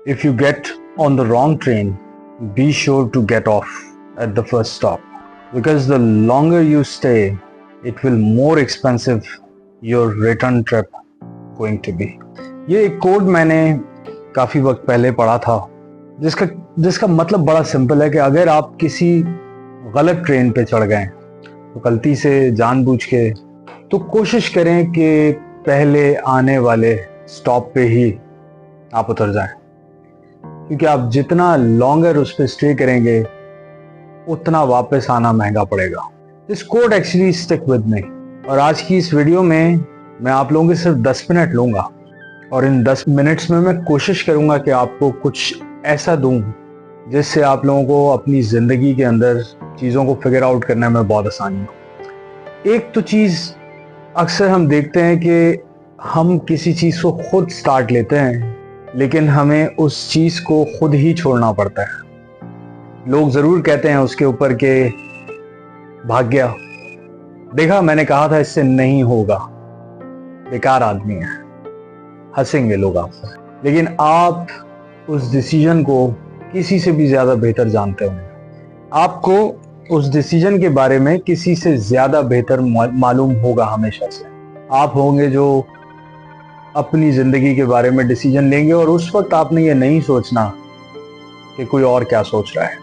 If you get on the wrong train, be sure to get off at the first stop, because the longer you stay, it will more expensive your return trip going to be. ये एक code मैंने काफ़ी वक्त पहले पढ़ा था, जिसका मतलब बड़ा सिंपल है कि अगर आप किसी गलत ट्रेन पे चढ़ गए तो गलती से जानबूझ के, तो कोशिश करें कि पहले आने वाले स्टॉप पे ही आप उतर जाएं, क्योंकि आप जितना लॉन्गर उस पर स्टे करेंगे उतना वापस आना महंगा पड़ेगा। This code actually stick with me, और आज की इस वीडियो में मैं आप लोगों के सिर्फ 10 मिनट लूंगा, और इन 10 मिनट्स में मैं कोशिश करूंगा कि आपको कुछ ऐसा दूं जिससे आप लोगों को अपनी ज़िंदगी के अंदर चीज़ों को फिगर आउट करने में बहुत आसानी हो। एक तो चीज़ अक्सर हम देखते हैं कि हम किसी चीज़ को खुद स्टार्ट लेते हैं, लेकिन हमें उस चीज़ को खुद ही छोड़ना पड़ता है। लोग ज़रूर कहते हैं उसके ऊपर कि भाग गया, देखा मैंने कहा था इससे नहीं होगा, बेकार आदमी है, हंसेंगे लोग आपसे। लेकिन आप उस डिसीजन को किसी से भी ज़्यादा बेहतर जानते होंगे। आपको उस डिसीजन के बारे में किसी से ज़्यादा बेहतर मालूम होगा हमेशा से। आप होंगे जो अपनी ज़िंदगी के बारे में डिसीजन लेंगे, और उस वक्त आपने ये नहीं सोचना कि कोई और क्या सोच रहा है।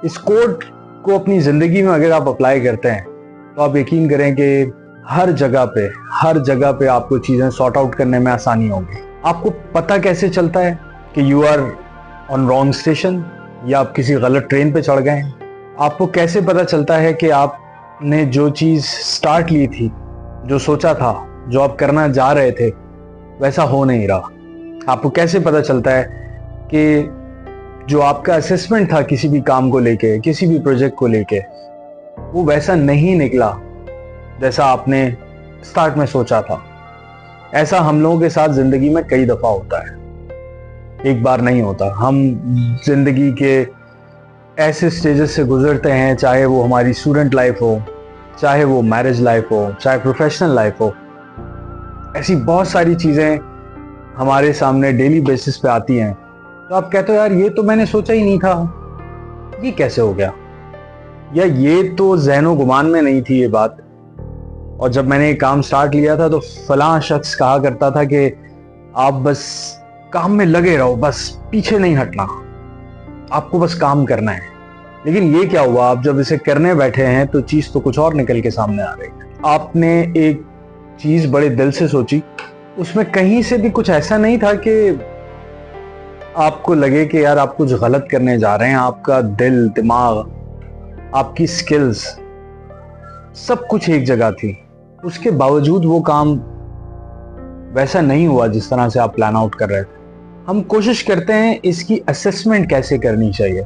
इस कोड को अपनी ज़िंदगी में अगर आप अप्लाई करते हैं तो आप यकीन करें कि हर जगह पे आपको चीज़ें सॉर्ट आउट करने में आसानी होगी। आपको पता कैसे चलता है कि you are on wrong station, या आप किसी गलत ट्रेन पे चढ़ गए हैं? आपको कैसे पता चलता है कि आपने जो चीज़ स्टार्ट ली थी, जो सोचा था, जो आप करना जा रहे थे, वैसा हो नहीं रहा? आपको कैसे पता चलता है कि जो आपका असेसमेंट था किसी भी काम को लेके, किसी भी प्रोजेक्ट को लेके, वो वैसा नहीं निकला जैसा आपने स्टार्ट में सोचा था? ऐसा हम लोगों के साथ जिंदगी में कई दफा होता है, एक बार नहीं होता। हम जिंदगी के ऐसे स्टेजेस से गुजरते हैं, चाहे वो हमारी स्टूडेंट लाइफ हो, चाहे वो मैरिज लाइफ हो, चाहे प्रोफेशनल लाइफ हो। ऐसी बहुत सारी चीज़ें हमारे सामने डेली बेसिस पे आती हैं, तो आप कहते हो यार ये तो मैंने सोचा ही नहीं था, ये कैसे हो गया, या ये तो ज़हनो गुमान में नहीं थी ये बात। और जब मैंने ये काम स्टार्ट लिया था तो फलां शख्स कहा करता था कि आप बस काम में लगे रहो, बस पीछे नहीं हटना, आपको बस काम करना है। लेकिन ये क्या हुआ, आप जब इसे करने बैठे हैं तो चीज़ तो कुछ और निकल के सामने आ रही है। आपने एक चीज़ बड़े दिल से सोची, उसमें कहीं से भी कुछ ऐसा नहीं था कि आपको लगे कि यार आप कुछ गलत करने जा रहे हैं। आपका दिल, दिमाग, आपकी स्किल्स, सब कुछ एक जगह थी। उसके बावजूद वो काम वैसा नहीं हुआ जिस तरह से आप प्लान आउट कर रहे थे। हम कोशिश करते हैं इसकी असेसमेंट कैसे करनी चाहिए,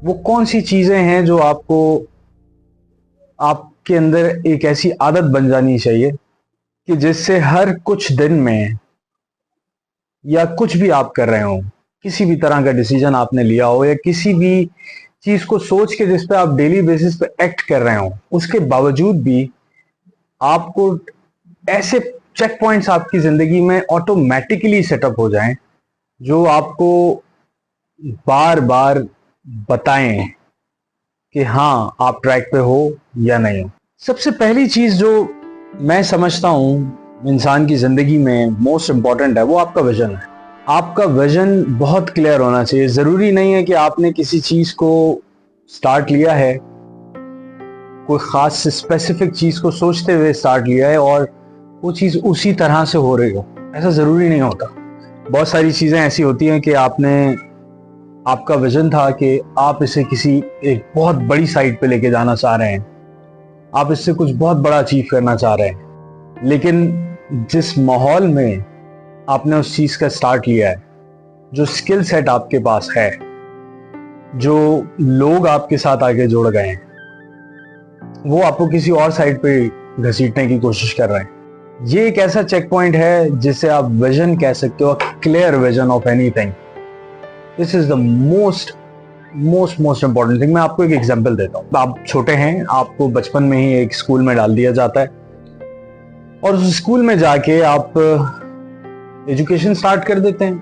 वो कौन सी चीज़ें हैं जो आपके अंदर एक ऐसी आदत बन जानी चाहिए कि जिससे हर कुछ दिन में, या कुछ भी आप कर रहे हो, किसी भी तरह का डिसीजन आपने लिया हो, या किसी भी चीज़ को सोच के जिस पे आप डेली बेसिस पे एक्ट कर रहे हो, उसके बावजूद भी आपको ऐसे चेक पॉइंट्स आपकी ज़िंदगी में ऑटोमेटिकली सेटअप हो जाएं जो आपको बार बार बताएं कि हाँ आप ट्रैक पे हो या नहीं हो। सबसे पहली चीज़ जो मैं समझता हूँ इंसान की ज़िंदगी में मोस्ट इम्पॉर्टेंट है, वो आपका विजन है। आपका विजन बहुत क्लियर होना चाहिए। ज़रूरी नहीं है कि आपने किसी चीज़ को स्टार्ट लिया है, कोई ख़ास स्पेसिफिक चीज़ को सोचते हुए स्टार्ट लिया है और वो चीज़ उसी तरह से हो रही हो, ऐसा ज़रूरी नहीं होता। बहुत सारी चीज़ें ऐसी होती हैं कि आपका विजन था कि आप इसे किसी एक बहुत बड़ी साइट पे लेके जाना चाह रहे हैं, आप इससे कुछ बहुत बड़ा अचीव करना चाह रहे हैं, लेकिन जिस माहौल में आपने उस चीज़ का स्टार्ट लिया है, जो स्किल सेट आपके पास है, जो लोग आपके साथ आगे जुड़ गए हैं, वो आपको किसी और साइड पे घसीटने की कोशिश कर रहे हैं। ये एक ऐसा चेक पॉइंट है जिसे आप विजन कह सकते हो, clear vision of anything. This is the most important thing. मैं आपको एक एग्जांपल देता हूँ। आप छोटे हैं, आपको बचपन में ही एक स्कूल में डाल दिया जाता है, और उस स्कूल में जाके आप एजुकेशन स्टार्ट कर देते हैं।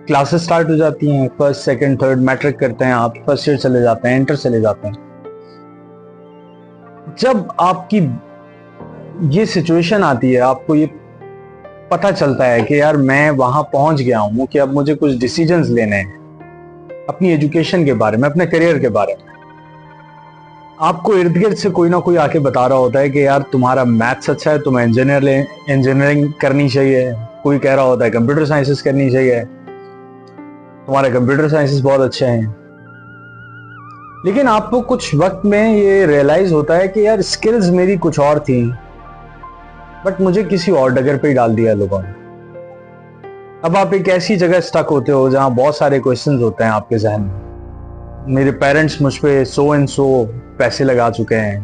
क्लासेस स्टार्ट हो जाती हैं, फर्स्ट सेकंड थर्ड मैट्रिक करते हैं, आप फर्स्ट ईयर चले जाते हैं, इंटर चले जाते हैं। जब आपकी ये सिचुएशन आती है, आपको ये पता चलता है कि यार मैं वहां पहुंच गया हूं कि अब मुझे कुछ डिसीजंस लेने हैं अपनी एजुकेशन के बारे में, अपने करियर के बारे में। आपको इर्द गिर्द से कोई ना कोई आके बता रहा होता है कि यार तुम्हारा मैथ्स अच्छा है, तुम्हें इंजीनियरिंग करनी चाहिए। कोई कह रहा होता है कंप्यूटर साइंसेस करनी चाहिए, तुम्हारे कंप्यूटर साइंसेस बहुत अच्छे हैं। लेकिन आपको कुछ वक्त में ये रियलाइज होता है कि यार स्किल्स मेरी कुछ और थी, बट मुझे किसी और डगर पे ही डाल दिया लोगों ने। अब आप एक ऐसी जगह स्टक होते हो जहां बहुत सारे क्वेश्चंस होते हैं आपके जहन में। मेरे पेरेंट्स मुझ पे सो एंड सो पैसे लगा चुके हैं,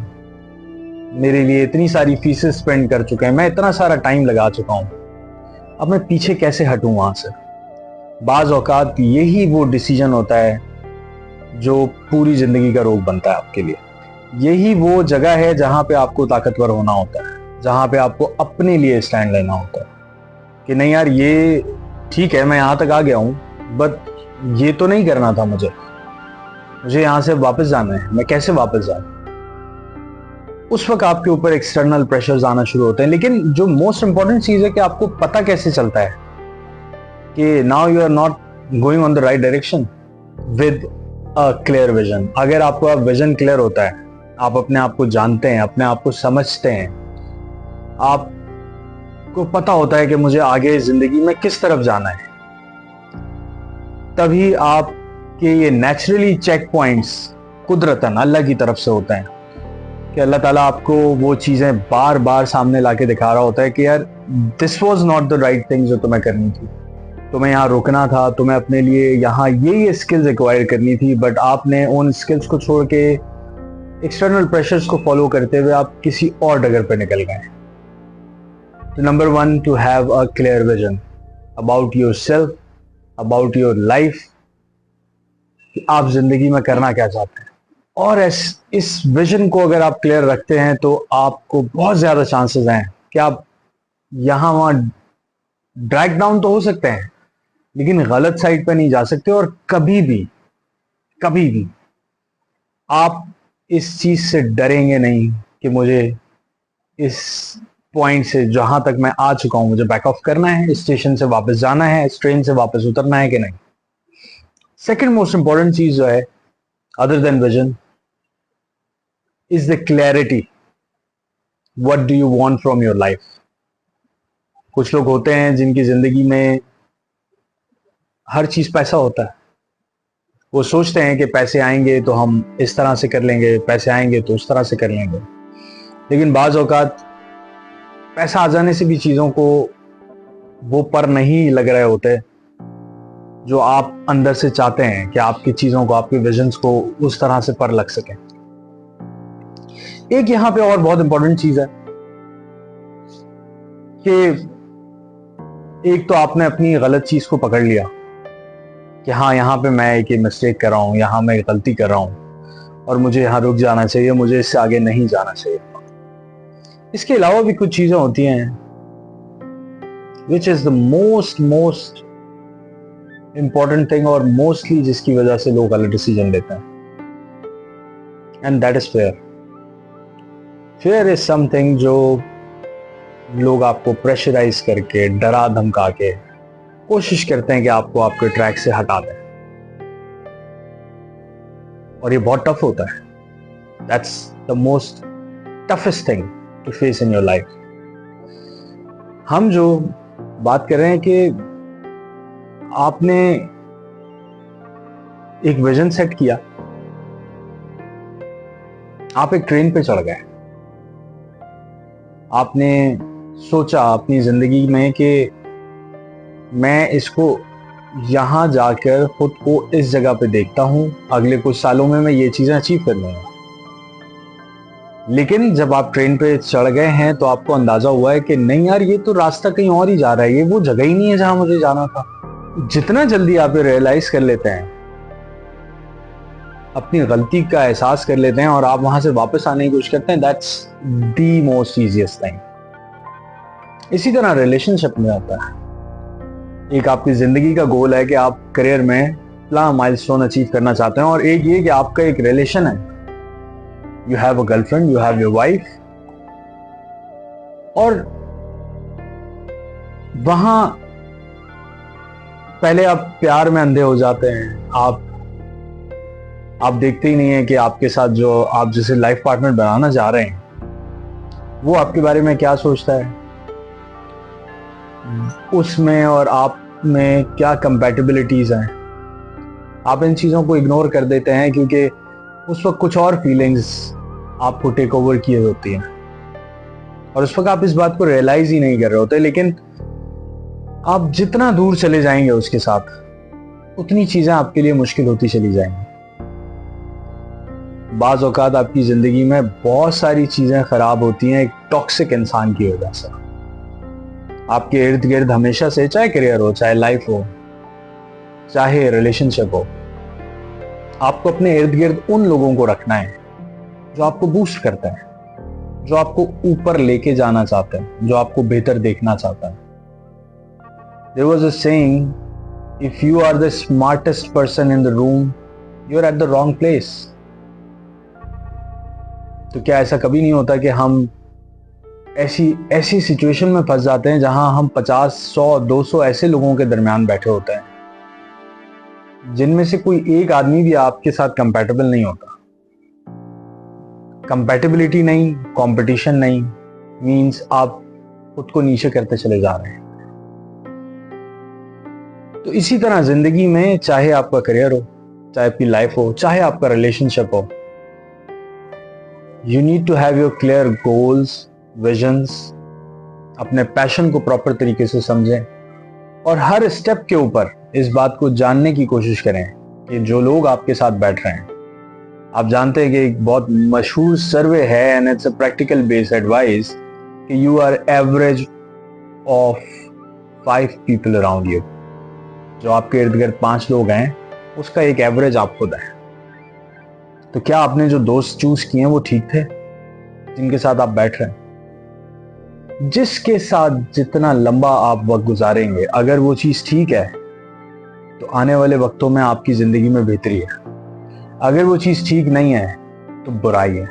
मेरे लिए इतनी सारी फीसेस स्पेंड कर चुके हैं, मैं इतना सारा टाइम लगा चुका हूं, अब मैं पीछे कैसे हटूं वहां से। बाज औकात यही वो डिसीजन होता है जो पूरी जिंदगी का रोग बनता है आपके लिए। यही वो जगह है जहां पे आपको ताकतवर होना होता है, जहां पे आपको अपने लिए स्टैंड लेना होता है कि नहीं यार ये ठीक है, मैं यहां तक आ गया हूं, बट ये तो नहीं करना था मुझे यहां से वापस जाना है, मैं कैसे वापस जाऊं। उस वक्त आपके ऊपर एक्सटर्नल प्रेशर्स आना शुरू होते हैं। लेकिन जो मोस्ट इंपॉर्टेंट चीज है कि आपको पता कैसे चलता है कि now you are not going on the right direction with a clear vision. अगर आपका विजन क्लियर होता है, आप अपने आप को जानते हैं, अपने आप को समझते हैं, आपको पता होता है कि मुझे आगे जिंदगी में किस तरफ जाना है, तभी आपके ये नेचुरली चेक पॉइंट्स कुदरतन अल्लाह की तरफ से होते हैं कि अल्लाह ताला आपको वो चीजें बार बार सामने लाके दिखा रहा होता है कि यार this was not the right thing जो तुम्हें करनी थी, तुम्हें यहाँ रुकना था, तुम्हें अपने लिए यहाँ ये स्किल्स एक्वायर करनी थी, बट आपने उन स्किल्स को छोड़ के एक्सटर्नल प्रेशर्स को फॉलो करते हुए आप किसी और डगर पर निकल गए। तो number 1, to have a clear vision about yourself, about your life, कि आप जिंदगी में करना क्या चाहते हैं। और इस विजन को अगर आप क्लियर रखते हैं तो आपको बहुत ज्यादा चांसेस हैं कि आप यहां वहां ड्रैग डाउन तो हो सकते हैं, लेकिन गलत साइड पे नहीं जा सकते। और कभी भी आप इस चीज से डरेंगे नहीं कि मुझे इस पॉइंट से जहां तक मैं आ चुका हूं मुझे बैक ऑफ करना है, इस स्टेशन से वापस जाना है, इस ट्रेन से वापस उतरना है कि नहीं। सेकंड मोस्ट इंपॉर्टेंट चीज जो है other than vision is the clarity. What do you want from your life. कुछ लोग होते हैं जिनकी जिंदगी में हर चीज पैसा होता है। वो सोचते हैं कि पैसे आएंगे तो हम इस तरह से कर लेंगे, पैसे आएंगे तो उस तरह से कर लेंगे। लेकिन बाज औकात पैसा आ जाने से भी चीजों को वो पर नहीं लग रहे होते जो आप अंदर से चाहते हैं कि आपकी चीजों को, आपके विजन्स को उस तरह से पर लग सके। एक यहां पे और बहुत इंपॉर्टेंट चीज है कि एक तो आपने अपनी गलत चीज को पकड़ लिया कि हाँ यहां पे मैं एक मिस्टेक कर रहा हूं, यहां मैं गलती कर रहा हूं और मुझे यहां रुक जाना चाहिए, मुझे इससे आगे नहीं जाना चाहिए। इसके अलावा भी कुछ चीजें होती हैं which is the most important thing और मोस्टली जिसकी वजह से लोग गलत डिसीजन लेते हैं, and that is fair. Fair is something जो लोग आपको प्रेशराइज करके, डरा धमका के कोशिश करते हैं कि आपको आपके ट्रैक से हटा दें, और ये बहुत टफ होता है। That's the most toughest thing to face in your life. हम जो बात कर रहे हैं कि आपने एक विजन सेट किया, आप एक ट्रेन पे चढ़ गए, आपने सोचा अपनी जिंदगी में कि मैं इसको यहां जाकर खुद को इस जगह पे देखता हूं, अगले कुछ सालों में मैं ये चीजें अचीव कर लूंगा। लेकिन जब आप ट्रेन पे चढ़ गए हैं तो आपको अंदाजा हुआ है कि नहीं यार ये तो रास्ता कहीं और ही जा रहा है, ये वो जगह ही नहीं है जहां मुझे जाना था। जितना जल्दी आप ये रियलाइज कर लेते हैं, अपनी गलती का एहसास कर लेते हैं और आप वहां से वापस आने की कोशिश करते हैं, that's the most easiest thing. इसी तरह रिलेशनशिप में होता है। एक आपकी जिंदगी का गोल है कि आप करियर में फला माइलस्टोन अचीव करना चाहते हैं, और एक ये कि आपका एक रिलेशन है, you have a girlfriend, you have your wife, और वहां पहले आप प्यार में अंधे हो जाते हैं। आप देखते ही नहीं है कि आपके साथ जो आप जिसे लाइफ पार्टनर बनाना चाह रहे हैं वो आपके बारे में क्या सोचता है, उसमें और आप में क्या कंपैटिबिलिटीज हैं। आप इन चीज़ों को इग्नोर कर देते हैं क्योंकि उस वक्त कुछ और फीलिंग्स आपको टेक ओवर किए होती हैं, और उस वक्त आप इस बात को रियलाइज ही नहीं कर रहे होते। लेकिन आप जितना दूर चले जाएंगे उसके साथ, उतनी चीज़ें आपके लिए मुश्किल होती चली जाएंगी। बाज़ औक़ात आपकी ज़िंदगी में बहुत सारी चीज़ें ख़राब होती हैं एक टॉक्सिक इंसान की वजह से। आपके इर्द गिर्द हमेशा से, चाहे करियर हो, चाहे लाइफ हो, चाहे रिलेशनशिप हो, आपको अपने इर्द गिर्द उन लोगों को रखना है जो आपको बूस्ट करता है, जो आपको ऊपर लेके जाना चाहता है, जो आपको बेहतर देखना चाहता है। There was a saying, if you are the smartest person in the room, you are at the wrong place. तो क्या ऐसा कभी नहीं होता कि हम ऐसी सिचुएशन में फंस जाते हैं जहां हम 50, 100, 200 ऐसे लोगों के दरमियान बैठे होते हैं जिनमें से कोई एक आदमी भी आपके साथ कंपैटिबल नहीं होता। कंपैटिबिलिटी नहीं, कंपटीशन नहीं, मींस आप खुद को नीचे करते चले जा रहे हैं। तो इसी तरह जिंदगी में, चाहे आपका करियर हो, चाहे आपकी लाइफ हो, चाहे आपका रिलेशनशिप हो, you need to have your clear goals, visions. अपने पैशन को प्रॉपर तरीके से समझें और हर स्टेप के ऊपर इस बात को जानने की कोशिश करें कि जो लोग आपके साथ बैठ रहे हैं, आप जानते हैं कि एक बहुत मशहूर सर्वे है and it's a practical based advice कि you are average of 5 people around you. जो आपके इर्द गिर्द 5 लोग हैं, उसका एक एवरेज आप खुद है। तो क्या आपने जो दोस्त चूज किए हैं वो ठीक थे जिनके साथ आप बैठ रहे हैं? जिसके साथ जितना लंबा आप वक्त गुजारेंगे, अगर वो चीज ठीक है तो आने वाले वक्तों में आपकी जिंदगी में बेहतरी है। अगर वो चीज ठीक नहीं है तो बुराई है,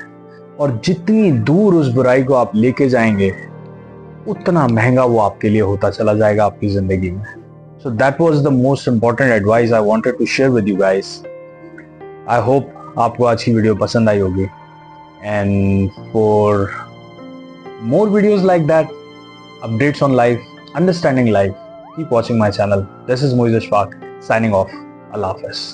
और जितनी दूर उस बुराई को आप लेके जाएंगे उतना महंगा वो आपके लिए होता चला जाएगा आपकी जिंदगी में। So that was the most important advice I wanted to share with you guys. I hope आपको आज की वीडियो पसंद आई होगी, and for more videos like that, updates on life, understanding life, keep watching my channel. This is Moiz Ashfaq signing off. Allah Hafiz.